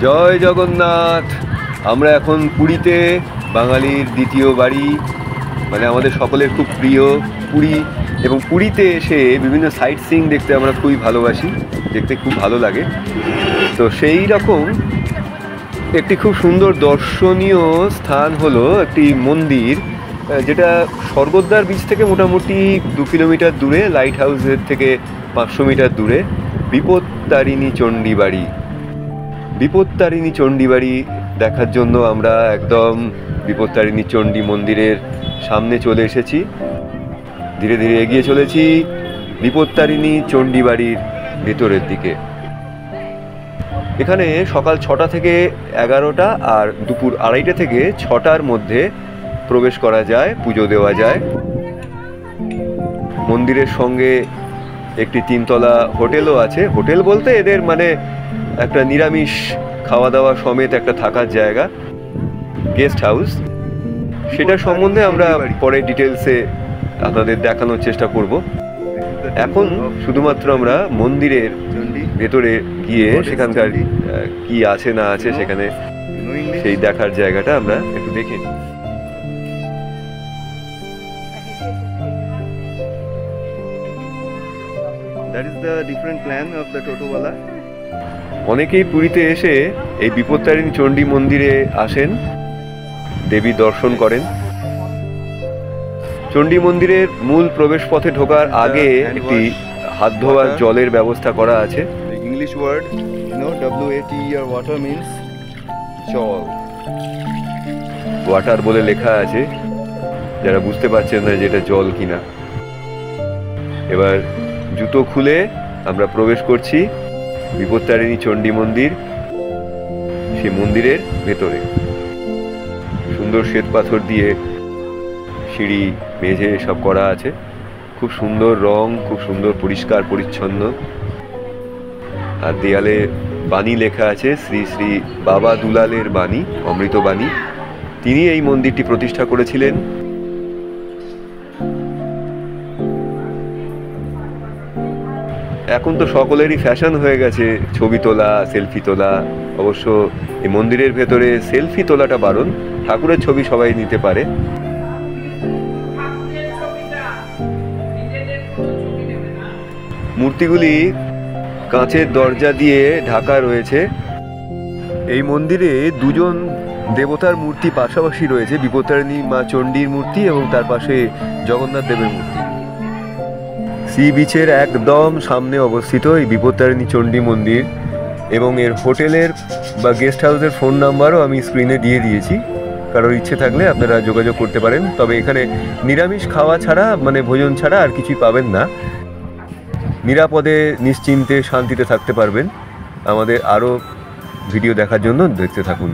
জয় জগন্নাথ। আমরা এখন পুরীতে, বাঙালির দ্বিতীয় বাড়ি, মানে আমাদের সকলের খুব প্রিয় পুরী। এবং পুরীতে এসে বিভিন্ন সাইট সিইং দেখতে আমরা খুবই ভালোবাসি, দেখতে খুব ভালো লাগে। তো সেই রকম একটি খুব সুন্দর দর্শনীয় স্থান হলো একটি মন্দির, যেটা স্বর্গদ্বার বিচ থেকে মোটামুটি 2 কিলোমিটার দূরে, লাইট হাউসের থেকে 500 মিটার দূরে, বিপত্তারিণী চণ্ডীবাড়ি। বিপত্তারিণী চণ্ডীবাড়ি দেখার জন্য আমরা একদম বিপত্তারিণী চণ্ডী মন্দিরের সামনে চলে এসেছি। ধীরে ধীরে এগিয়ে চলেছি বিপত্তারিণী চণ্ডীবাড়ির ভেতরের দিকে। এখানে সকাল 6টা থেকে 11টা আর দুপুর 2:30 থেকে 6টার মধ্যে প্রবেশ করা যায়, পুজো দেওয়া যায়। মন্দিরের সঙ্গে একটি 3তলা হোটেলও আছে। হোটেল বলতে এদের মানে একটা নিরামিষ খাওয়া দাওয়া সমেত একটা থাকার জায়গা, গেস্ট হাউস। সেটা সম্বন্ধে আমরা পরে ডিটেলসে আপনাদের দেখানোর চেষ্টা করব। এখন শুধুমাত্র আমরা মন্দিরের ভেতরে গিয়ে সেখানকার কি আছে না আছে সেখানে সেই দেখার জায়গাটা আমরা একটু দেখে নিই। That is the different plan of the টোটোওয়ালা। অনেকেই পুরীতে এসে এই বিপত্তারিণী চণ্ডী মন্দিরে আসেন, দেবী দর্শন করেন। চণ্ডী মন্দিরের মূল প্রবেশ পথে ঢোকার আগে একটি হাত ধোয়ার জলের ব্যবস্থা করা আছে। English word, WATER, water means জল। ওয়াটার বলে লেখা আছে, যারা বুঝতে পারছেন না যে এটা জল কিনা। এবার জুতো খুলে আমরা প্রবেশ করছি বিপত্তারিণী চণ্ডী মন্দির, সে মন্দিরের ভেতরে। সুন্দর শ্বেত পাথর দিয়ে সিঁড়ি, মেঝে সব করা আছে, খুব সুন্দর রং, খুব সুন্দর পরিষ্কার পরিচ্ছন্ন। আর দেয়ালে বাণী লেখা আছে, শ্রী শ্রী বাবা দুলালের বাণী, অমৃত বাণী। তিনি এই মন্দিরটি প্রতিষ্ঠা করেছিলেন। এখন তো সকলেরই ফ্যাশন হয়ে গেছে ছবি তোলা, সেলফি তোলা। অবশ্য এই মন্দিরের ভেতরে সেলফি তোলাটা বারণ, ঠাকুরের ছবি সবাই নিতে পারে। মূর্তিগুলি কাঁচের দরজা দিয়ে ঢাকা রয়েছে। এই মন্দিরে দুজন দেবতার মূর্তি পাশাপাশি রয়েছে, বিপত্তারিণী মা চণ্ডীর মূর্তি এবং তার পাশে জগন্নাথ দেবের মূর্তি। সি বিচের একদম সামনে অবস্থিত এই বিপত্তারিণী চণ্ডী মন্দির, এবং এর হোটেলের বা গেস্ট হাউসের ফোন নাম্বারও আমি স্ক্রিনে দিয়ে দিয়েছি। কারোর ইচ্ছে থাকলে আপনারা যোগাযোগ করতে পারেন। তবে এখানে নিরামিষ খাওয়া ছাড়া, মানে ভোজন ছাড়া আর কিছুই পাবেন না। নিরাপদে নিশ্চিন্তে শান্তিতে থাকতে পারবেন। আমাদের আরও ভিডিও দেখার জন্য দেখতে থাকুন।